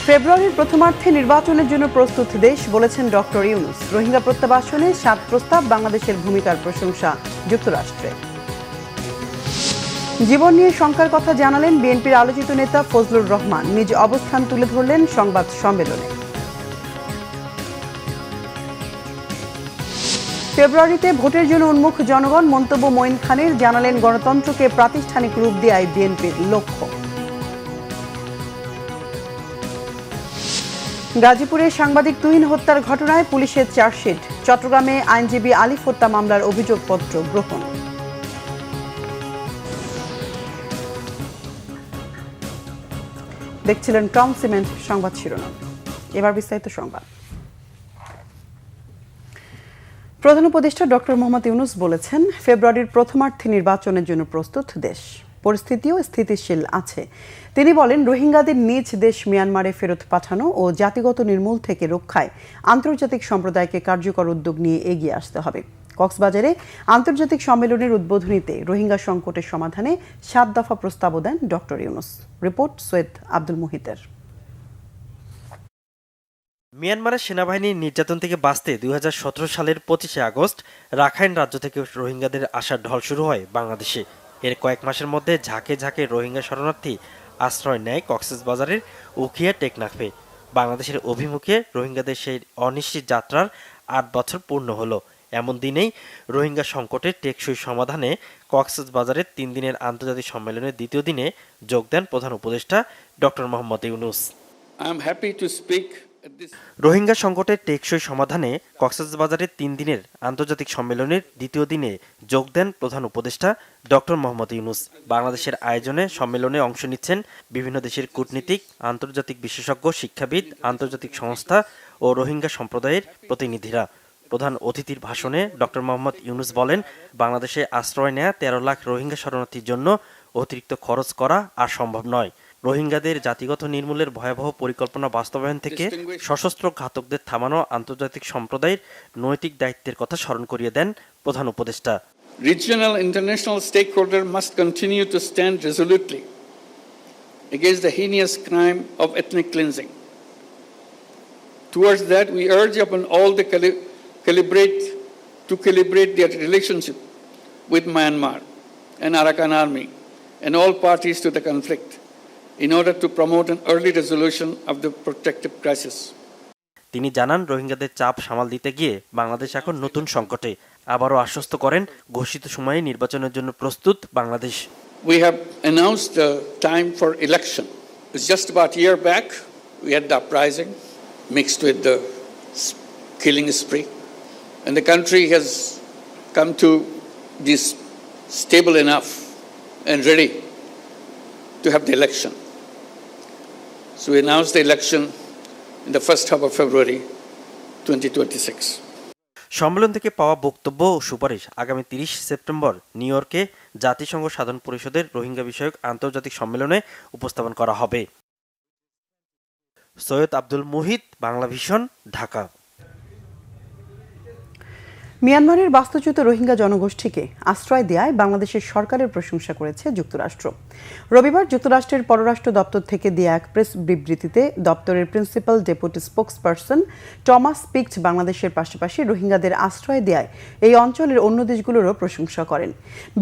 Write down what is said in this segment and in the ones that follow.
ফেব্রুয়ারির প্রথমার্ধে নির্বাচনের জন্য প্রস্তুত দেশ বলেছেন ডক্টর ইউনূস। রোহিঙ্গা প্রত্যাবাসনে ৭ প্রস্তাব, বাংলাদেশের ভূমিকার প্রশংসা যুক্তরাষ্ট্রের। জীবন নিয়ে শঙ্কার কথা জানালেন বিএনপির আলোচিত নেতা ফজলুর রহমান। নিজ অবস্থান তুলে ধরলেন সংবাদ সম্মেলনে। ফেব্রুয়ারিতে ভোটের জন্য উন্মুখ জনগণ, মন্তব্য মঈন খানের। জানালেন গণতন্ত্রকে প্রাতিষ্ঠানিক রূপ দেওয়াই বিএনপির লক্ষ্য। গাজীপুরে সাংবাদিক তুহিন হত্যার ঘটনায় পুলিশের চার্জশিট। চট্টগ্রামে আইনজীবী আলিফ হত্যা মামলার অভিযোগপত্র গ্রহণ। দেখছিলেন ক্রাউন সিমেন্ট সংবাদ শিরোনাম। এবার বিস্তারিত সংবাদ। প্রধান উপদেষ্টা ডক্টর মোহাম্মদ ইউনূস বলেছেন, ফেব্রুয়ারির প্রথমার্ধে নির্বাচনের জন্য প্রস্তুত দেশ, পরিস্থিতিও স্থিতিশীল আছে। তিনি বলেন, রোহিঙ্গাদের নিজ দেশ মিয়ানমারে ফেরত পাঠানো ও জাতিগত নির্মূল থেকে রক্ষায় আন্তর্জাতিক সম্প্রদায়কে কার্যকর উদ্যোগ নিয়ে এগিয়ে আসতে হবে। কক্সবাজারে আন্তর্জাতিক সম্মেলনের উদ্বোধনীতে রোহিঙ্গা সংকটের সমাধানে ৭ দফা প্রস্তাবও দেন ডক্টর ইউনূস। রিপোর্ট সৈয়দ আব্দুল মুহিতের। মিয়ানমারের সেনাবাহিনীর নির্যাতন থেকে বাঁচতে ২০১৭ সালের ২৫শে আগস্ট রাখাইন রাজ্য থেকে রোহিঙ্গাদের আসার ঢল শুরু হয় বাংলাদেশে। এর কয়েক মাসের মধ্যে ঝাঁকে ঝাঁকে রোহিঙ্গা শরণার্থী আশ্রয় নেয় কক্সবাজারের উখিয়া টেকনাফে। বাংলাদেশের অভিমুখে রোহিঙ্গাদের সেই অনিশ্চিত যাত্রার ৮ বছর পূর্ণ হলো। এমন দিনেই রোহিঙ্গা সংকটের টেকসই সমাধানে কক্সবাজারের ৩ দিনের আন্তর্জাতিক সম্মেলনের দ্বিতীয় দিনে যোগ দেন প্রধান উপদেষ্টা ডক্টর মোহাম্মদ ইউনূস। রোহিঙ্গা সংকটের টেকসই সমাধানে কক্সবাজারের ৩ দিনের আন্তর্জাতিক সম্মেলনের দ্বিতীয় দিনে যোগ দেন প্রধান উপদেষ্টা ডক্টর মোহাম্মদ ইউনূস। বাংলাদেশের আয়োজনে সম্মেলনে অংশ নিচ্ছেন বিভিন্ন দেশের কূটনীতিক, আন্তর্জাতিক বিশেষজ্ঞ, শিক্ষাবিদ, আন্তর্জাতিক সংস্থা ও রোহিঙ্গা সম্প্রদায়ের প্রতিনিধিরা। প্রধান অতিথির ভাষণে ডক্টর মোহাম্মদ ইউনূস বলেন, বাংলাদেশে আশ্রয় নেয়া ১৩ লাখ রোহিঙ্গা শরণার্থীর জন্য অতিরিক্ত খরচ করা আর সম্ভব নয়। রোহিঙ্গাদের জাতিগত নির্মূলের ভয়াবহ পরিকল্পনা বাস্তবায়ন থেকে সশস্ত্র ঘাতকদের থামানো আন্তর্জাতিক সম্প্রদায়ের নৈতিক দায়িত্বের কথা স্মরণ করিয়ে দেন প্রধান উপদেষ্টা। Regional international stakeholders must continue to stand resolutely against the heinous crime of ethnic cleansing. Towards that, we urge upon all to calibrate their relationship with Myanmar and Arakan Army and all parties to the conflict in order to promote an early resolution of the protective crisis. তিনি জানান, রোহিঙ্গাদের চাপ সামাল দিতে গিয়ে বাংলাদেশ এখন নতুন সংকটে। আবারও আশ্বস্ত করেন, ঘোষিত সময়ে নির্বাচনের জন্য প্রস্তুত Bangladesh. We have announced the time for election. It's just about a year back we had the uprising mixed with the killing spree, and the country has come to this stable enough and ready to have the election. So we announced the election in the first half of February 2026. সম্মেলন থেকে পাওয়া বক্তব্য ও সুপারিশ আগামী ৩০ September new ইয়র্কে জাতিসংঘ সাধারণ পরিষদের রোহিঙ্গা বিষয়ক আন্তর্জাতিক সম্মেলনে উপস্থাপন করা হবে। সৈয়দ আব্দুল মুহিত, বাংলা ভিশন, ঢাকা। মিয়ানমারের বাস্তুচ্যুত রোহিঙ্গা জনগোষ্ঠীকে আশ্রয় দেয়ায় বাংলাদেশের সরকারের প্রশংসা করেছে যুক্তরাষ্ট্র। রবিবার যুক্তরাষ্ট্রের পররাষ্ট্র দপ্তর থেকে দেয়া এক প্রেস বিবৃতিতে দপ্তরের principal deputy spokesperson Thomas Picot বাংলাদেশের পাশাপাশি রোহিঙ্গাদের আশ্রয় দেয়ায় এই অঞ্চলের অন্য দেশগুলোরও প্রশংসা করেন।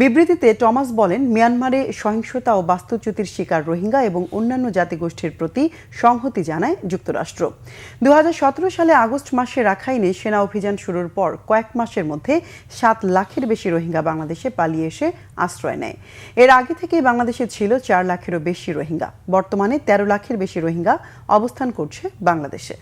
বিবৃতিতে টমাস বলেন, মিয়ানমারে সহিংসতা ও বাস্তুচ্যুতির শিকার রোহিঙ্গা এবং অন্যান্য জাতিগোষ্ঠীর প্রতি সংহতি জানায় যুক্তরাষ্ট্র। ২০১৭ সালে আগস্ট মাসে রাখাইনে সেনা অভিযান শুরুর পর কয়েক মাসের মধ্যে ৭ লাখের বেশি রোহিঙ্গা বাংলাদেশে পালিয়ে এসে আশ্রয় নেয়। এর আগে থেকেই বাংলাদেশে ছিল ৪ লাখেরও বেশি রোহিঙ্গা। বর্তমানে ১৩ লাখের বেশি রোহিঙ্গা অবস্থান করছে বাংলাদেশে।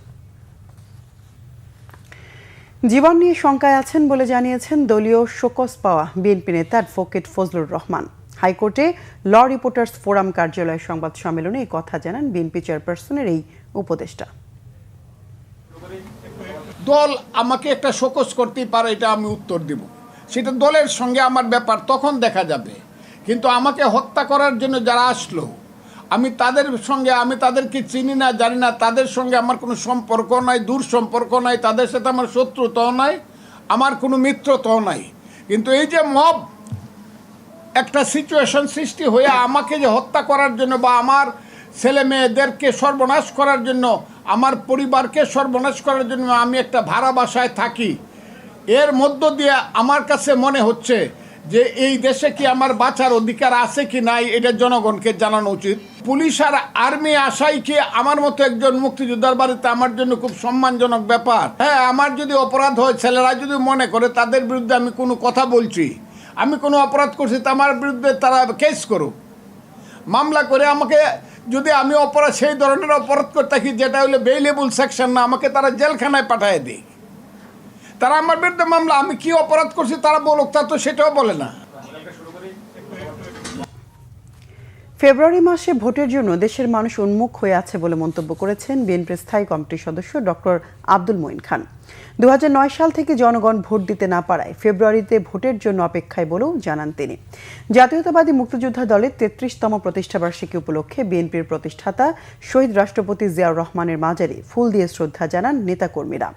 জীবন নিয়ে শঙ্কায় আছেন বলে জানিয়েছেন দলীয় শোকজ পাওয়া বিএনপি নেতা অ্যাডভোকেট ফজলুর রহমান। হাইকোর্টে ল রিপোর্টার্স ফোরাম কার্যালয়ে সংবাদ সম্মেলনে এই কথা জানান বিএনপি চেয়ারপারসনের এই উপদেষ্টা। দল আমাকে একটা শোকজ করতেই পারে, এটা আমি উত্তর দিব, সেটা দলের সঙ্গে আমার ব্যাপার, তখন দেখা যাবে। কিন্তু আমাকে হত্যা করার জন্য যারা আসলো, আমি তাদেরকে চিনি না, জানি না, তাদের সঙ্গে আমার কোনো সম্পর্ক নাই, দূর সম্পর্ক নাই, তাদের সাথে আমার শত্রুতাও নাই, আমার কোনো মিত্রতাও নাই। কিন্তু এই যে মব একটা সিচুয়েশন সৃষ্টি হয়ে আমাকে যে হত্যা করার জন্য বা আমার ছেলে মেয়েদেরকে সর্বনাশ করার জন্য, আমার পরিবারকে সর্বনাশ করার জন্য আমি একটা ভাড়া বাসায় থাকি। এর মধ্য দিয়ে আমার কাছে মনে হচ্ছে যে এই দেশে কি আমার বাঁচার অধিকার আছে কি নাই, এটা জনগণকে জানানো উচিত। পুলিশ আর আর্মি আসাই কি আমার মতো একজন মুক্তিযোদ্ধার বাড়িতে আমার জন্য খুব সম্মানজনক ব্যাপার। হ্যাঁ, আমার যদি অপরাধ হয়, ছেলেরা যদি মনে করে তাদের বিরুদ্ধে আমি কোনো কথা বলছি, আমি কোনো অপরাধ করছি, তা আমার বিরুদ্ধে তারা কেস করুক, মামলা করে আমাকে, যদি আমি অপরাধ সেই ধরনের অপরাধ করে থাকি যেটা হলো বেইলেবল সেকশন না, আমাকে তারা জেলখানায় পাঠিয়ে দিই। তারা আমার বিরুদ্ধে মামলা, আমি কি অপরাধ করছি তারা বলুক, তা তো সেটাও বলে না। ফেব্রুয়ারি মাসে ভোটের জন্য দেশের মানুষ উন্মুখ হয়ে আছে বলে মন্তব্য করেছেন বিএনপির স্থায়ী কমিটির সদস্য ডক্টর আব্দুল মঈন খান। 2009 সাল থেকে জনগণ ভোট দিতে না পারায় ফেব্রুয়ারিতে ভোটের জন্য অপেক্ষায় বলেও জানান তিনি। জাতীয়তাবাদী মুক্তিযোদ্ধা দলের 33তম প্রতিষ্ঠাবার্ষিকী উপলক্ষে বিএনপির প্রতিষ্ঠাতা শহীদ রাষ্ট্রপতি জিয়াউর রহমানের মাজারে ফুল দিয়ে শ্রদ্ধা জানান নেতাকর্মীরা।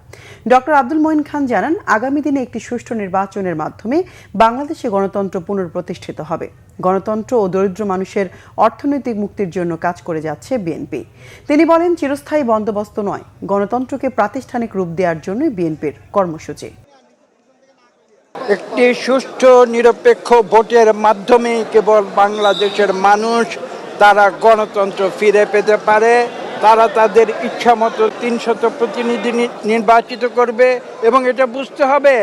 ডক্টর আব্দুল মঈন খান জানান, আগামী দিনে একটি সুষ্ঠু নির্বাচনের মাধ্যমে বাংলাদেশে গণতন্ত্র পুনঃপ্রতিষ্ঠিত হবে। গণতন্ত্র ও দরিদ্র মানুষের অর্থনৈতিক মুক্তির জন্য কাজ করে যাচ্ছে বিএনপি। তিনি বলেন, চিরস্থায়ী বন্দোবস্ত নয়, গণতন্ত্রকে প্রাতিষ্ঠানিক রূপ দেওয়ার জন্যই বিএনপির কর্মসূচি। একটি সুষ্ঠু নিরপেক্ষ ভোটের মাধ্যমেই কেবল বাংলাদেশের মানুষ তারা গণতন্ত্র ফিরে পেতে পারে। তারা তাদের ইচ্ছামতো 300 প্রতিনিধি নির্বাচিত করবে এবং এটা বুঝতে হবে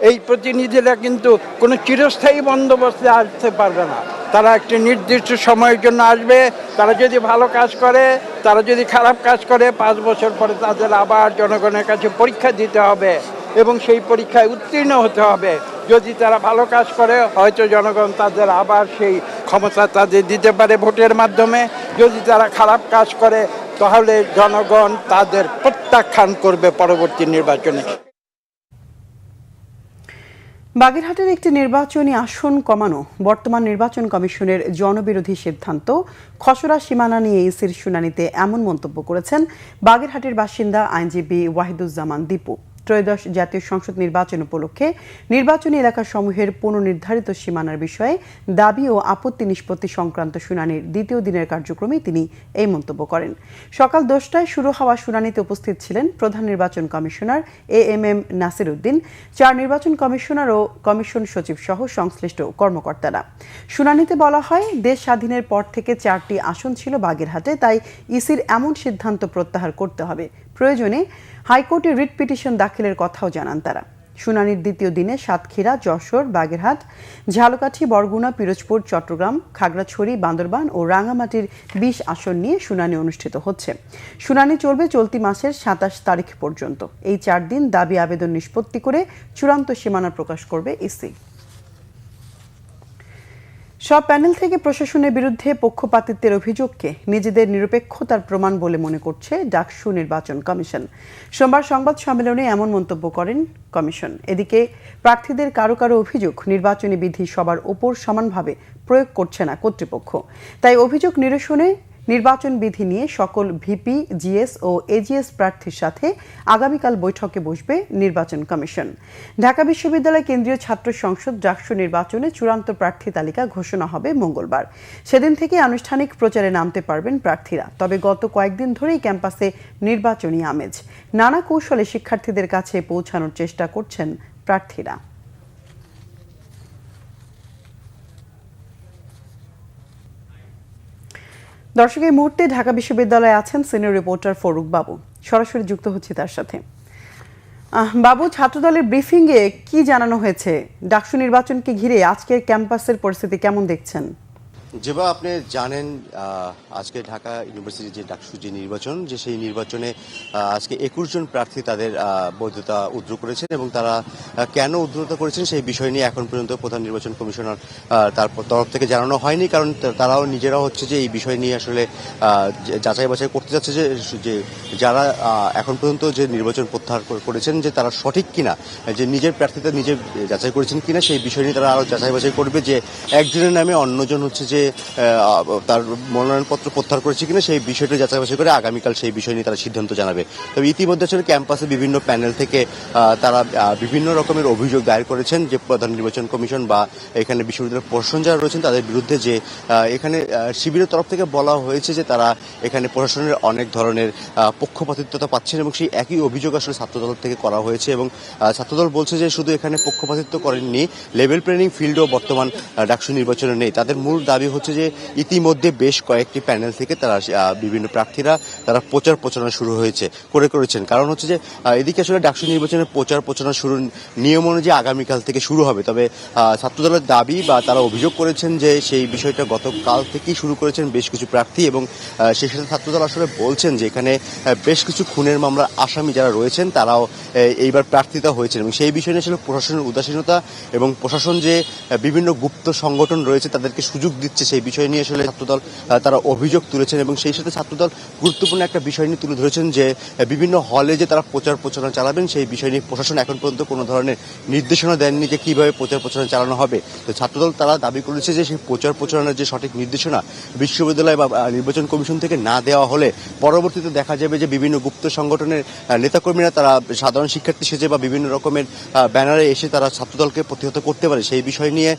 এই প্রতিনিধিরা কিন্তু কোনো চিরস্থায়ী বন্দোবস্তে আসতে পারবে না। তারা একটি নির্দিষ্ট সময়ের জন্য আসবে। তারা যদি ভালো কাজ করে, তারা যদি খারাপ কাজ করে, 5 বছর পরে তাদের আবার জনগণের কাছে পরীক্ষা দিতে হবে এবং সেই পরীক্ষায় উত্তীর্ণ হতে হবে। যদি তারা ভালো কাজ করে, হয়তো জনগণ তাদের আবার সেই ক্ষমতা তাদের দিতে পারে ভোটের মাধ্যমে। যদি তারা খারাপ কাজ করে, তাহলে জনগণ তাদের প্রত্যাখ্যান করবে পরবর্তী নির্বাচনে। বাগেরহাটের একটি নির্বাচনী আসন কমানো বর্তমান নির্বাচন কমিশনের জনবিরোধী সিদ্ধান্ত। খসড়া সীমানা নিয়ে ইসির শুনানিতে এমন মন্তব্য করেছেন বাগেরহাটের বাসিন্দা আইনজীবী ওয়াহিদুজ্জামান দীপু। ত্রয়োদশ জাতীয় সংসদ নির্বাচন উপলক্ষে নির্বাচনী এলাকাসমূহের পুনর্নির্ধারিত সীমানার বিষয়ে দাবি ও আপত্তি নিষ্পত্তি সংক্রান্ত শুনানির দ্বিতীয় দিনের কার্যক্রমে তিনি এই মন্তব্য করেন। সকাল 10টায় শুরু হওয়া শুনানিতে উপস্থিত ছিলেন প্রধান নির্বাচন কমিশনার এএমএম নাসির উদ্দিন, 4 নির্বাচন কমিশনার ও কমিশন সচিব সহ সংশ্লিষ্ট কর্মকর্তারা। শুনানিতে বলা হয়, দেশ স্বাধীনের পর থেকে 4টি আসন ছিল বাগেরহাটে, তাই ইসির এমন সিদ্ধান্ত প্রত্যাহার করতে হবে। প্রয়োজনে হাইকোর্টে রিট পিটিশন দাখিলের কথাও জানান তারা। শুনানির দ্বিতীয় দিনে সাতক্ষীরা, যশোর, বাগেরহাট, ঝালকাঠি, বরগুনা, পিরোজপুর, চট্টগ্রাম, খাগড়াছড়ি, বান্দরবান ও রাঙ্গামাটির 20 আসন নিয়ে শুনানি অনুষ্ঠিত হচ্ছে। শুনানি চলবে চলতি মাসের 27 তারিখ পর্যন্ত। এই 4 দিন দাবি আবেদন নিষ্পত্তি করে চূড়ান্ত সীমানা প্রকাশ করবে ইসি। সব প্যানেল থেকে প্রশাসনের বিরুদ্ধে পক্ষপাতিত্বের অভিযোগকে নিজেদের নিরপেক্ষতার প্রমাণ বলে মনে করছে ডাকসু নির্বাচন কমিশন। সোমবার সংবাদ সম্মেলনে এমন মন্তব্য করেন কমিশন। এদিকে প্রার্থীদের কারো কারো অভিযোগ, নির্বাচনী বিধি সবার ওপর সমানভাবে প্রয়োগ করছে না কর্তৃপক্ষ। তাই অভিযোগ নিরসনে নির্বাচন বিধি নিয়ে সকল ভিপি, জিএস ও এজিএস প্রার্থীর সাথে আগামীকাল বৈঠকে বসবে নির্বাচন কমিশন। ঢাকা বিশ্ববিদ্যালয় কেন্দ্রীয় ছাত্র সংসদ ডাকসু নির্বাচনে চূড়ান্ত প্রার্থী তালিকা ঘোষণা হবে মঙ্গলবার। সেদিন থেকে আনুষ্ঠানিক প্রচারে নামতে পারবেন প্রার্থীরা। তবে গত কয়েকদিন ধরেই ক্যাম্পাসে নির্বাচনী আমেজ। নানা কৌশলে শিক্ষার্থীদের কাছে পৌঁছানোর চেষ্টা করছেন প্রার্থীরা। দর্শক, এই মুহূর্তে ঢাকা বিশ্ববিদ্যালয়ে আছেন সিনিয়র রিপোর্টার ফরুক বাবু। সরাসরি যুক্ত হচ্ছে তার সাথে। বাবু, ছাত্রদলের ব্রিফিংয়ে কি জানানো হয়েছে? ডাকসু নির্বাচনকে ঘিরে আজকের ক্যাম্পাসের পরিস্থিতি কেমন দেখছেন? যেভাবে আপনি জানেন, আজকে ঢাকা ইউনিভার্সিটির যে ডাকসু যে নির্বাচন, যে সেই নির্বাচনে আজকে 21 জন প্রার্থী তাদের বৈধতা উদ্র করেছেন এবং তারা কেন উদ্রতা করেছেন সেই বিষয় নিয়ে এখন পর্যন্ত প্রধান নির্বাচন কমিশনার তার তরফ থেকে জানানো হয়নি। কারণ তারাও নিজেরাও হচ্ছে যে এই বিষয় নিয়ে আসলে যাচাই বাছাই করতে যাচ্ছে যে যারা এখন পর্যন্ত যে নির্বাচন প্রত্যাহার করেছেন যে তারা সঠিক কিনা, যে নিজের প্রার্থীতা নিজে যাচাই করেছেন কিনা সেই বিষয় নিয়ে তারা আরও যাচাই বাছাই করবে। যে একজনের নামে অন্যজন হচ্ছে যে যে তার মনোনয়নপত্র প্রত্যাহার করেছে কিনা সেই বিষয়টি যাচাই বাছাই করে আগামীকাল সেই বিষয় নিয়ে তারা সিদ্ধান্ত জানাবে। তবে ইতিমধ্যে আসলে ক্যাম্পাসে বিভিন্ন প্যানেল থেকে তারা বিভিন্ন রকমের অভিযোগ দায়ের করেছেন যে প্রধান নির্বাচন কমিশন বা এখানে বিশ্ববিদ্যালয়ের প্রশাসন যারা রয়েছেন তাদের বিরুদ্ধে, যে এখানে শিবিরের তরফ থেকে বলা হয়েছে যে তারা এখানে প্রশাসনের অনেক ধরনের পক্ষপাতিত্বতা পাচ্ছেন এবং সেই একই অভিযোগ আসলে ছাত্রদল থেকে করা হয়েছে। এবং ছাত্রদল বলছে যে শুধু এখানে পক্ষপাতিত্ব করেননি, লেভেল প্ল্যানিং ফিল্ডও বর্তমান ডাকসু নির্বাচনে নেই। তাদের মূল দাবি হচ্ছে যে ইতিমধ্যে বেশ কয়েকটি প্যানেল থেকে তারা বিভিন্ন প্রার্থীরা তারা প্রচার প্রচারণা শুরু করেছেন। কারণ হচ্ছে যে এদিকে আসলে ডাকসু নির্বাচনের প্রচার প্রচারণা শুরুর নিয়ম অনুযায়ী আগামীকাল থেকে শুরু হবে। তবে ছাত্রদলের দাবি বা তারা অভিযোগ করেছেন যে সেই বিষয়টা গতকাল থেকেই শুরু করেছেন বেশ কিছু প্রার্থী, এবং সেই সাথে ছাত্রদল আসলে বলছেন যে এখানে বেশ কিছু খুনের মামলার আসামি যারা রয়েছেন তারাও এইবার প্রার্থিতা হয়েছেন। এবং সেই বিষয় নিয়ে আসলে প্রশাসনের উদাসীনতা এবং প্রশাসন যে বিভিন্ন গুপ্ত সংগঠন রয়েছে তাদেরকে সুযোগ দিচ্ছে সেই বিষয় নিয়ে আসলে ছাত্রদল তারা অভিযোগ তুলেছেন। এবং সেই সাথে ছাত্রদল গুরুত্বপূর্ণ একটা বিষয় নিয়ে তুলে ধরেছেন যে বিভিন্ন হলে যে তারা প্রচার প্রচারণা চালাবেন সেই বিষয় নিয়ে প্রশাসন এখন পর্যন্ত কোনো ধরনের নির্দেশনা দেননি যে কিভাবে প্রচার প্রচারণা চালানো হবে। তো ছাত্রদল তারা দাবি করেছে যে সেই প্রচার প্রচারণার যে সঠিক নির্দেশনা বিশ্ববিদ্যালয় বা নির্বাচন কমিশন থেকে না দেওয়া হলে পরবর্তীতে দেখা যাবে যে বিভিন্ন গুপ্ত সংগঠনের নেতাকর্মীরা তারা সাধারণ শিক্ষার্থী সেজে বা বিভিন্ন রকমের ব্যানারে এসে তারা ছাত্রদলকে প্রতিহত করতে পারে। সেই বিষয় নিয়ে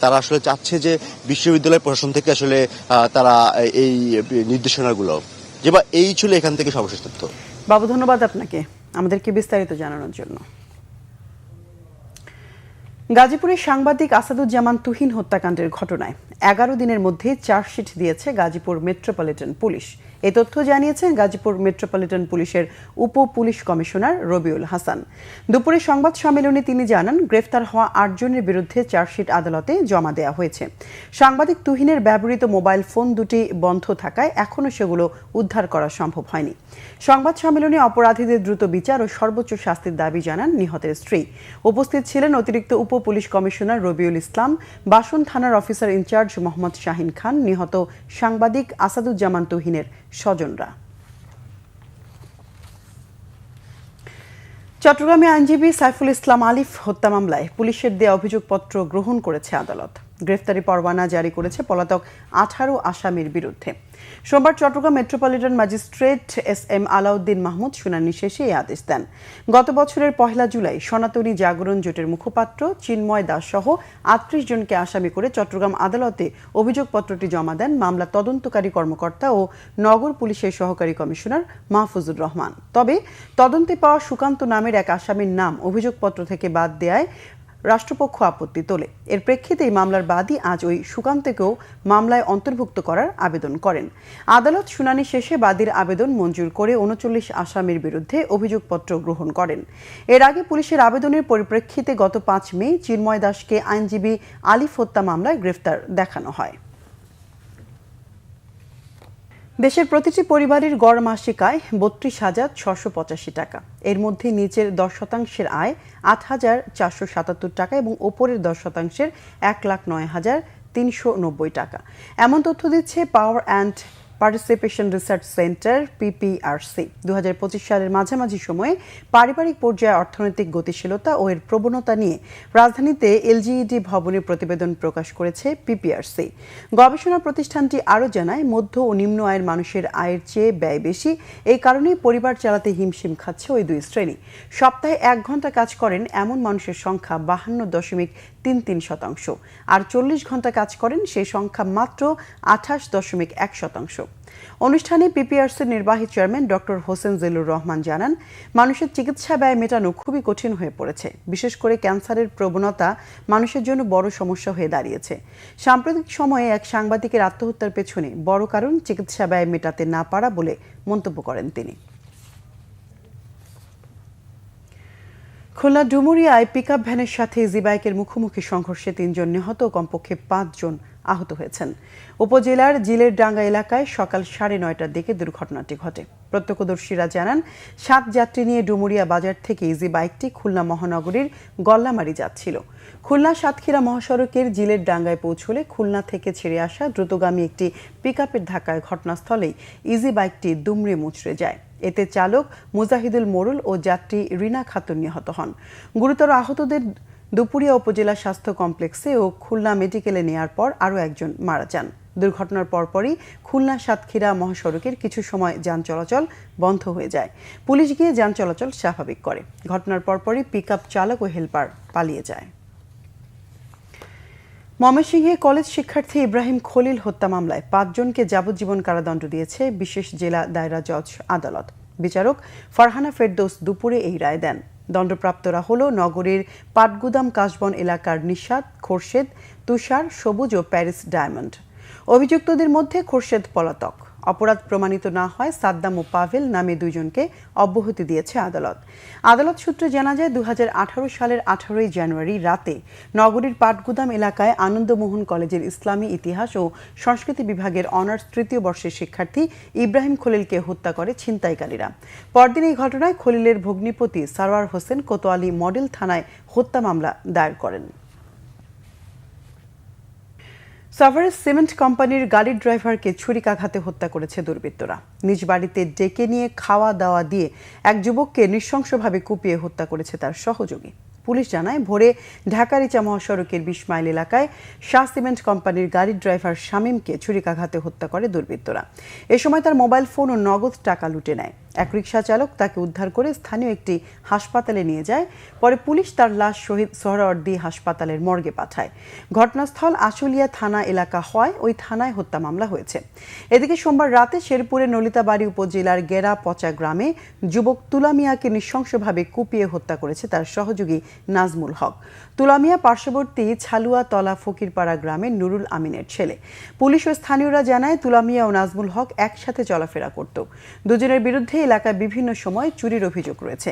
তারা আসলে চাচ্ছে যে বিশ্ববিদ্যালয় প্রশাসন থেকে আসলে তারা এই নির্দেশনাগুলো যে বা এই ছিল এখান থেকে সর্বশেষ তথ্য। বাবু, ধন্যবাদ আপনাকে আমাদেরকে বিস্তারিত জানানোর জন্য। গাজীপুরের সাংবাদিক আসাদুজ্জামান তুহিন হত্যাকাণ্ডের ঘটনায় 11 দিনের মধ্যে চার্জশিট দিয়েছে গাজীপুর মেট্রোপলিটন পুলিশ। এই তথ্য জানিয়েছেন গাজীপুর মেট্রোপলিটন পুলিশের উপ পুলিশ কমিশনার রবিউল হাসান। দুপুরে সংবাদ সম্মেলনে তিনি জানান, গ্রেফতার হওয়া 8 জনের বিরুদ্ধে চার্জশিট আদালতে জমা দেওয়া হয়েছে। সাংবাদিক তুহিনের ব্যবহৃত মোবাইল ফোন দুটি বন্ধ থাকায় এখনও সেগুলো উদ্ধার করা সম্ভব হয়নি। সংবাদ সম্মেলনে অপরাধীদের দ্রুত বিচার ও সর্বোচ্চ শাস্তির দাবি জানান নিহতের স্ত্রী। উপস্থিত ছিলেন অতিরিক্ত উপ পুলিশ কমিশনার রবিউল ইসলাম, বাসন থানার অফিসার ইনচার্জ মোহাম্মদ শাহিন খান, নিহত সাংবাদিক আসাদুজ্জামান তুহিনের স্বজনরা। চট্টগ্রামে আইনজীবী সাইফুল ইসলাম আলিফ হত্যা মামলায় পুলিশের দেয়া অভিযোগপত্র গ্রহণ করেছে আদালত। গ্রেফতারি পরোয়ানা জারি করেছে পলাতক 18 আসামির বিরুদ্ধে। সোমবার Chattogram metropolitan magistrate SM Alauddin Mahmud শুনানি শেষে এই আদেশ দেন। গত বছরের 1 জুলাই সনাতনী জাগরণ জোটের মুখপাত্র চিন্ময় দাস সহ 38 জনকে আসামি করে চট্টগ্রাম আদালতে অভিযোগপত্রটি জমা দেন মামলা তদন্তকারী কর্মকর্তা ও নগর পুলিশের সহকারী কমিশনার মাহফুজুর রহমান। তবে তদন্তে পাওয়া সুকান্ত নামের এক আসামির নাম অভিযোগপত্র থেকে বাদ দেয়ায় রাষ্ট্রপক্ষ আপত্তি তোলে। এর প্রেক্ষিতে এই মামলার বাদী আজ ওই সুকান্তকেও মামলায় অন্তর্ভুক্ত করার আবেদন করেন। আদালত শুনানি শেষে বাদীর আবেদন মঞ্জুর করে 39 আসামির বিরুদ্ধে অভিযোগপত্র গ্রহণ করেন। এর আগে পুলিশের আবেদনের পরিপ্রেক্ষিতে গত 5 মে চিন্ময় দাসকে আইনজীবী আলিফ হত্যা মামলায় গ্রেফতার দেখানো হয়। দেশের প্রতিটি পরিবারের গড় মাসিক আয় 32,685 টাকা। এর মধ্যে নিচের 10% আয় 8,477 টাকা এবং ওপরের 10% 1,09,390 টাকা। এমন তথ্য দিচ্ছে power and participation research centre PPRC। 2025 সালের মাঝামাঝি সময়ে পারিবারিক পর্যায়ে অর্থনৈতিক গতিশীলতা ও এর প্রবণতা নিয়ে রাজধানীতে LGED ভবনে প্রতিবেদন প্রকাশ করেছে PPRC। গবেষণা প্রতিষ্ঠানটি আরও জানায়, মধ্য ও নিম্ন আয়ের মানুষের আয়ের চেয়ে ব্যয় বেশি। এই কারণেই পরিবার চালাতে হিমশিম খাচ্ছে ওই দুই শ্রেণী। সপ্তাহে 1 ঘন্টা কাজ করেন এমন মানুষের সংখ্যা 52.33%, আর 40 ঘন্টা কাজ করেন সেই সংখ্যা মাত্র 28.1%। অনুষ্ঠানে PPRCর নির্বাহী চেয়ারম্যান ডক্টর হোসেন জিল্লুর রহমান জানান, মানুষের চিকিৎসা ব্যয় মেটানো খুবই কঠিন হয়ে পড়েছে। বিশেষ করে ক্যান্সারের প্রবণতা মানুষের জন্য বড় সমস্যা হয়ে দাঁড়িয়েছে। সাম্প্রতিক সময়ে এক সাংবাদিকের আত্মহত্যার পেছনে বড় কারণ চিকিৎসা ব্যয় মেটাতে না পারা বলে মন্তব্য করেন তিনি। খুলনা ডুমুরিয়ায় পিকআপ ভ্যানের সাথে ইজি বাইকের মুখোমুখি সংঘর্ষে 3 জন নিহত ও কমপক্ষে 5 জন আহত হয়েছেন। উপজেলার জিলের ডাঙ্গা এলাকায় সকাল 9:30টার দিকে দুর্ঘটনাটি ঘটে। প্রত্যক্ষদর্শীরা জানান, 7 যাত্রী নিয়ে ডুমুরিয়া বাজার থেকে ইজি বাইকটি খুলনা মহানগরীর গল্লামারি যাচ্ছিল। খুলনা সাতক্ষীরা মহাসড়কের জিলের ডাঙ্গায় পৌঁছলে খুলনা থেকে ছেড়ে আসা দ্রুতগামী একটি পিকআপের ধাক্কায় ঘটনাস্থলেই ইজি বাইকটি দুমড়ে মুচড়ে যায়। এতে চালক মুজাহিদুল মোরুল ও যাত্রী রিনা খাতুন নিহত হন। গুরুতর আহতদের দুপুরিয়া উপজেলা স্বাস্থ্য কমপ্লেক্সে ও খুলনা মেডিকেলে নেয়ার পর আরও একজন মারা যান। দুর্ঘটনার পরপরই খুলনা সাতক্ষীরা মহাসড়কের কিছু সময় যান চলাচল বন্ধ হয়ে যায়। পুলিশ গিয়ে যান চলাচল স্বাভাবিক করে। ঘটনার পরপরই পিকআপ চালক ও হেলপার পালিয়ে যায়। ময়মনসিংহে কলেজ শিক্ষার্থী ইব্রাহিম খলিল হত্যা মামলায় 5 জনকে যাবজ্জীবন কারাদণ্ড দিয়েছে বিশেষ জেলা দায়রা জজ আদালত। বিচারক ফারহানা ফেরদৌস দুপুরে এই রায় দেন। দণ্ডপ্রাপ্তরা হল নগরীর পাটগুদাম কাশবন এলাকার নিশাত, খোরশেদ, তুষার, সবুজ ও প্যারিস ডায়মন্ড। অভিযুক্তদের মধ্যে খোরশেদ পলাতক। অপরাধ প্রমাণিত না হয় সাদ্দাম ও পাভেল নামে 2 জনকে অব্যাহতি দিয়েছে আদালত। আদালত সূত্রে জানা যায় 2018 সালের 18 জানুয়ারি রাতে নগরীর পাটগুদাম এলাকায় আনন্দমোহন কলেজের ইসলামী ইতিহাস ও সংস্কৃতি বিভাগের অনার্স 3য় বর্ষের শিক্ষার্থী ইব্রাহিম খলিলকে হত্যা করে ছিনতাইকারীরা। পরদিন এই ঘটনায় খলিলের ভগ্নিপতি সারওয়ার হোসেন কোতোয়ালি মডেল থানায় হত্যা মামলা দায়ের করেন। সাভারের সিমেন্ট কোম্পানির গাড়ির ড্রাইভারকে ছুরিকাঘাতে হত্যা করেছে দুর্বৃত্তরা। নিজ বাড়িতে ডেকে নিয়ে খাওয়া দাওয়া দিয়ে এক যুবককে নৃশংসভাবে কুপিয়ে হত্যা করেছে তার সহযোগী। পুলিশ জানায়, ভোরে ঢাকা-রিচা মহাসড়কের 20 মাইল এলাকায় শাহ সিমেন্ট কোম্পানির গাড়ির ড্রাইভার শামীমকে ছুরিকাঘাতে হত্যা করে দুর্বৃত্তরা। এ সময় তার মোবাইল ফোন ও নগদ টাকা লুটে নেয়। এক রিকশা চালক তাকে উদ্ধার করে স্থানীয় একটি হাসপাতালে নিয়ে যায়। পরে পুলিশ তার লাশ শহীদ সোহরাওয়ার্দী হাসপাতালের মর্গে পাঠায়। ঘটনাস্থল আশুলিয়া থানা এলাকা হয় ওই থানায় হত্যা মামলা হয়েছে। এদিকে সোমবার রাতে শেরপুরের নলিতাবাড়ী উপজেলার গেরা পচা গ্রামে যুবক তুলা মিয়াকে নৃশংসভাবে কুপিয়ে হত্যা করেছে তার সহযোগী নাজমুল হক। তুলা মিয়া পার্শ্ববর্তী ছালুয়া তলা ফকিরপাড়া গ্রামের নুরুল আমিনের ছেলে। পুলিশ ও স্থানীয়রা জানায়, তুলা মিয়া ও নাজমুল হক একসাথে চলাফেরা করত। দুজনের বিরুদ্ধে এলাকায় বিভিন্ন সময় চুরির অভিযোগ রয়েছে।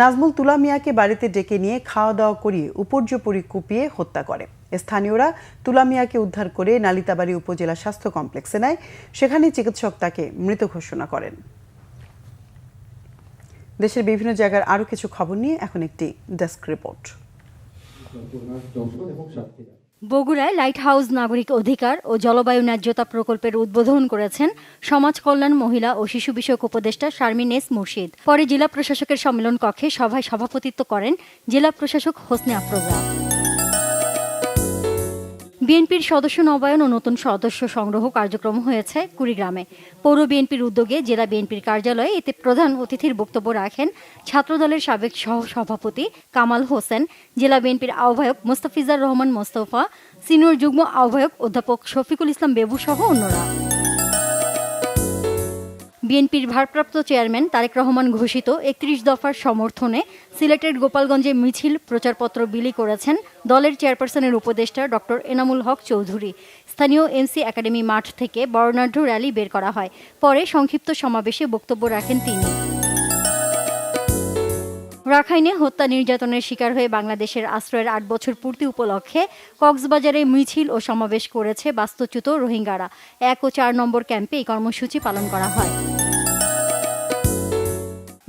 নাজমুল তুলা মিয়াকে বাড়িতে ডেকে নিয়ে খাওয়া দাওয়া করিয়ে উপর্যুপরি কুপিয়ে হত্যা করে। স্থানীয়রা তুলা মিয়াকে উদ্ধার করে নালিতাবাড়ী উপজেলা স্বাস্থ্য কমপ্লেক্সে নেয়। সেখানে চিকিৎসক তাকে মৃত ঘোষণা করেন। দেশের বিভিন্ন জায়গার আরও কিছু খবর নিয়ে এখন একটি ডেস্ক রিপোর্ট। বগুড়ায় লাইট হাউস নাগরিক অধিকার ও জলবায়ু ন্যায্যতা প্রকল্পের উদ্বোধন করেছেন সমাজ কল্যাণ, মহিলা ও শিশু বিষয়ক উপদেষ্টা শারমিন এস মুর্শিদ। পরে জেলা প্রশাসকের সম্মেলন কক্ষে সভায় সভাপতিত্ব করেন জেলা প্রশাসক হোসনে আফরোজা। বিএনপির সদস্য নবায়ন ও নতুন সদস্য সংগ্রহ কার্যক্রম হয়েছে কুড়িগ্রামে। পৌর বিএনপির উদ্যোগে জেলা বিএনপির কার্যালয়ে এতে প্রধান অতিথির বক্তব্য রাখেন ছাত্রদলের সাবেক সহ সভাপতি কামাল হোসেন, জেলা বিএনপির আহ্বায়ক মোস্তাফিজার রহমান মোস্তফা, সিনিয়র যুগ্ম আহ্বায়ক অধ্যাপক শফিকুল ইসলাম বেবু সহ অন্যরা। বিএনপির ভারপ্রাপ্ত চেয়ারম্যান তারেক রহমান ঘোষিত 31 দফার সমর্থনে সিলেটের গোপালগঞ্জে মিছিল প্রচারপত্র বিলি করেছেন দলের চেয়ারপারসনের উপদেষ্টা ডক্টর এনামুল হক চৌধুরী। স্থানীয় এনসি একাডেমি মাঠ থেকে বর্ণাঢ্য র্যালি বের করা হয়। পরে সংক্ষিপ্ত সমাবেশে বক্তব্য রাখেন তিনি। রাখাইনে হত্যা নির্যাতনের শিকার হয়ে বাংলাদেশের আশ্রয়ের 8 বছর পূর্তি উপলক্ষে কক্সবাজারে মিছিল ও সমাবেশ করেছে বাস্তুচ্যুত রোহিঙ্গারা। 1 ও 4 নম্বর ক্যাম্পে এই কর্মসূচি পালন করা হয়।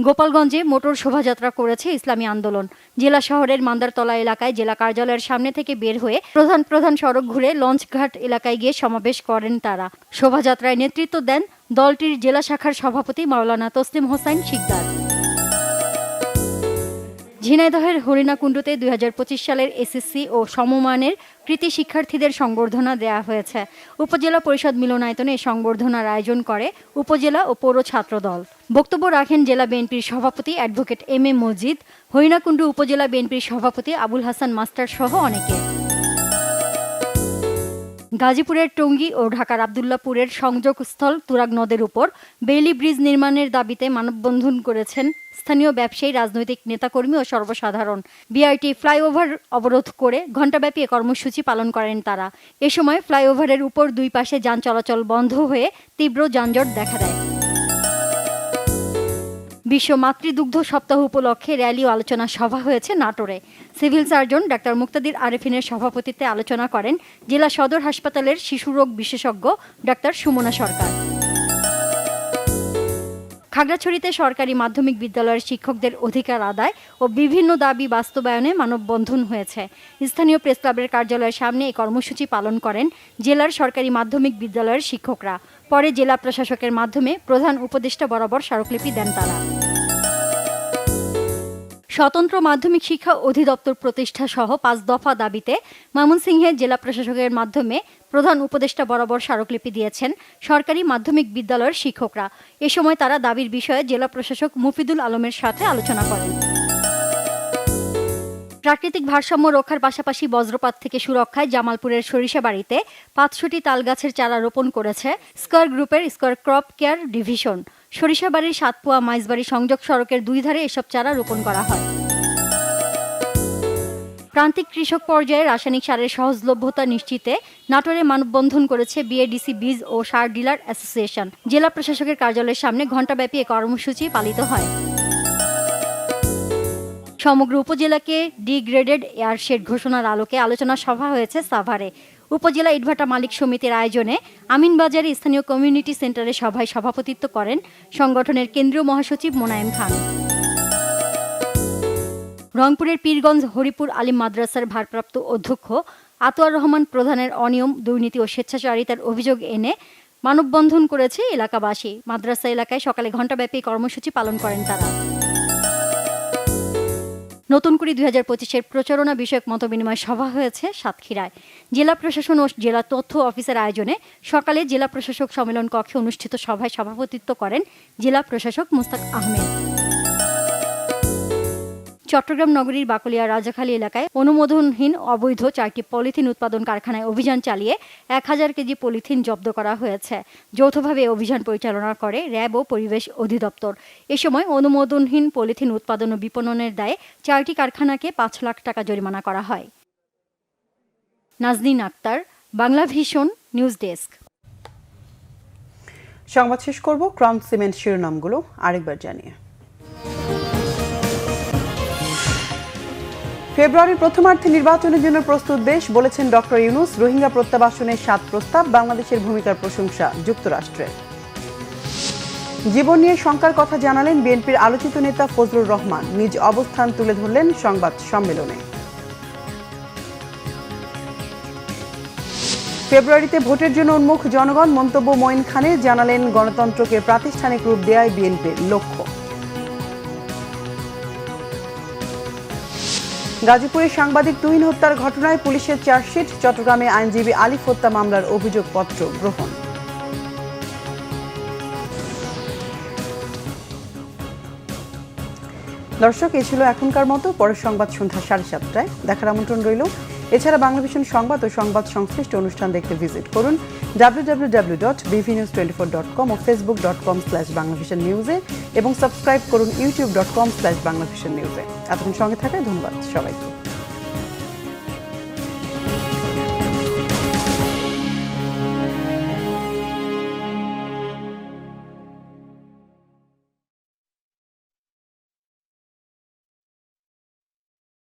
গোপালগঞ্জে মোটর শোভাযাত্রা করেছে ইসলামী আন্দোলন। জেলা শহরের মান্দারতলা এলাকায় জেলা কার্যালয়ের সামনে থেকে বের হয়ে প্রধান সড়ক ঘুরে লঞ্চঘাট এলাকায় গিয়ে সমাবেশ করেন তারা। শোভাযাত্রায় নেতৃত্ব দেন দলটির জেলা শাখার সভাপতি মাওলানা তসলিম হোসাইন শিকদার। ঝিনাইদহের হরিণাকুণ্ডুতে 2025 সালের এসএসসি ও সমমানের কৃতি শিক্ষার্থীদের সংবর্ধনা দেয়া হয়েছে। উপজেলা পরিষদ মিলনায়তনে এই সংবর্ধনার আয়োজন করে উপজেলা ও পৌর ছাত্র দল। বক্তব্য রাখেন জেলা বিএনপির সভাপতি অ্যাডভোকেট এম মজিদ, হরিণাকুণ্ডু উপজেলা বিএনপির সভাপতি আবুল হাসান মাস্টার সহ অনেকে। গাজীপুরের টঙ্গী ও ঢাকার আব্দুল্লাপুরের সংযোগস্থল তুরাগ নদের উপর বেইলি ব্রিজ নির্মাণের দাবিতে মানববন্ধন করেছেন স্থানীয় ব্যবসায়ী, রাজনৈতিক নেতাকর্মী ও সর্বসাধারণ। বিআরটি ফ্লাইওভার অবরোধ করে ঘণ্টাব্যাপী এ কর্মসূচি পালন করেন তারা। এ সময় ফ্লাইওভারের উপর 2 পাশে যান চলাচল বন্ধ হয়ে তীব্র যানজট দেখা দেয়। বিশ্ব মাতৃদুগ্ধ সপ্তাহ উপলক্ষে র্যালি ও আলোচনা সভা হয়েছে নাটোরে। সিভিল সার্জন ডাক্তার মুক্তাদির আরেফিনের সভাপতিত্বে আলোচনা করেন জেলা সদর হাসপাতালের শিশুরোগ বিশেষজ্ঞ ডাক্তার সুমনা সরকার। খাগড়াছড়িতে সরকারি মাধ্যমিক বিদ্যালয়ের শিক্ষকদের অধিকার আদায় ও বিভিন্ন দাবি বাস্তবায়নে মানববন্ধন হয়েছে। স্থানীয় প্রেস ক্লাবের কার্যালয়ের সামনে এই কর্মসূচি পালন করেন জেলার সরকারি মাধ্যমিক বিদ্যালয়ের শিক্ষকরা। পরে জেলা প্রশাসকের মাধ্যমে প্রধান উপদেষ্টা বরাবর স্মারকলিপি দেন তারা। স্বতন্ত্র মাধ্যমিক শিক্ষা অধিদপ্তর প্রতিষ্ঠা সহ 5 দফা দাবিতে ময়মনসিংহে জেলা প্রশাসকের মাধ্যমে প্রধান উপদেষ্টা বরাবর স্মারকলিপি দিয়েছেন সরকারি মাধ্যমিক বিদ্যালয়ের শিক্ষকরা। এ সময় তারা দাবির বিষয়ে জেলা প্রশাসক মুফিদুল আলমের সাথে আলোচনা করেন। প্রাকৃতিক ভারসাম্য রক্ষার পাশাপাশি বজ্রপাত থেকে সুরক্ষায় জামালপুরের সরিষাবাড়িতে 500টি তালগাছের চারা রোপণ করেছে স্কয়ার গ্রুপের স্কয়ার ক্রপ কেয়ার ডিভিশন। সরিষাবাড়ির সাতপুয়া মাইজবাড়ি সংযোগ সড়কের 2 ধারে এসব চারা রোপণ করা হয়। প্রান্তিক কৃষক পর্যায়ে রাসায়নিক সারের সহজলভ্যতা নিশ্চিতে নাটোরে মানববন্ধন করেছে বিএডিসি বীজ ও সার ডিলার অ্যাসোসিয়েশন। জেলা প্রশাসকের কার্যালয়ের সামনে ঘণ্টাব্যাপী এ কর্মসূচি পালিত হয়। সমগ্র উপজেলাকে ডিগ্রেডেড এয়ারশেড ঘোষণার আলোকে আলোচনা সভা হয়েছে সাভারে। উপজেলা ইটভাটা মালিক সমিতির আয়োজনে আমিনবাজারে স্থানীয় কমিউনিটি সেন্টারে সভায় সভাপতিত্ব করেন সংগঠনের কেন্দ্রীয় মহাসচিব মোনায়েম খান। রংপুরের পীরগঞ্জ হরিপুর আলিম মাদ্রাসার ভারপ্রাপ্ত অধ্যক্ষ আতোয়ার রহমান প্রধানের অনিয়ম, দুর্নীতি ও স্বেচ্ছাচারিতার অভিযোগ এনে মানববন্ধন করেছে এলাকাবাসী। মাদ্রাসা এলাকায় সকালে ঘণ্টাব্যাপী কর্মসূচি পালন করেন তারা। নতুন করে 2025-এর প্রচারণা বিষয়ক মতবিনিময় সভা হয়েছে সাতক্ষীরায়। জেলা প্রশাসন ও জেলা তথ্য অফিসের আয়োজনে সকালে জেলা প্রশাসক সম্মেলন কক্ষে অনুষ্ঠিত সভায় সভাপতিত্ব করেন জেলা প্রশাসক মুস্তাক আহমেদ। চট্টগ্রাম নগরীর বাকলিয়া রাজাখালী এলাকায় অনুমোদনহীন অবৈধ 4টি পলিথিন উৎপাদন কারখানায় অভিযান চালিয়ে 1000 কেজি পলিথিন জব্দ করা হয়েছে। যৌথভাবে অভিযান পরিচালনা করে র্যাব ও পরিবেশ অধিদপ্তর। এ সময় অনুমোদনহীন পলিথিন উৎপাদন ও বিপণনের দায়ে 4টি কারখানাকে 5 লাখ টাকা জরিমানা করা হয়। Nazneen Akter, Bangla vision, news desk. সংবাদ শেষ করব ক্রাউন সিমেন্ট শিরোনামগুলো আরেকবার জানিয়ে। ফেব্রুয়ারির প্রথমার্ধে নির্বাচনের জন্য প্রস্তুত দেশ বলেছেন ডক্টর ইউনূস। রোহিঙ্গা প্রত্যাবাসনের 7 প্রস্তাব, বাংলাদেশের ভূমিকার প্রশংসা যুক্তরাষ্ট্রের। জীবন নিয়ে শঙ্কার কথা জানালেন বিএনপির আলোচিত নেতা ফজলুর রহমান। নিজ অবস্থান তুলে ধরলেন সংবাদ সম্মেলনে। ফেব্রুয়ারিতে ভোটের জন্য উন্মুখ জনগণ, মন্তব্য মঈন খানের। জানালেন গণতন্ত্রকে প্রাতিষ্ঠানিক রূপ দেয়াই বিএনপির লক্ষ্য। গাজীপুরে সাংবাদিক তুহিন হত্যার ঘটনায় পুলিশের চার্জশিট। চট্টগ্রামে আইনজীবী আলিফ হত্যা মামলার অভিযোগপত্র গ্রহণ। দর্শক, এই ছিল এখনকার মতো। পরের সংবাদ সন্ধ্যা 7:30টায় দেখার আমন্ত্রণ রইল। এছাড়া বাংলা ভিশন সংবাদ ও সংবাদ সংশ্লিষ্ট অনুষ্ঠান দেখতে ভিজিট করুন www.bvnews24.com ও facebook.com/banglavisionnews এবং সাবস্ক্রাইব করুন youtube.com/banglavisionnews। এতক্ষণ সঙ্গে থাকায় ধন্যবাদ সবাইকে।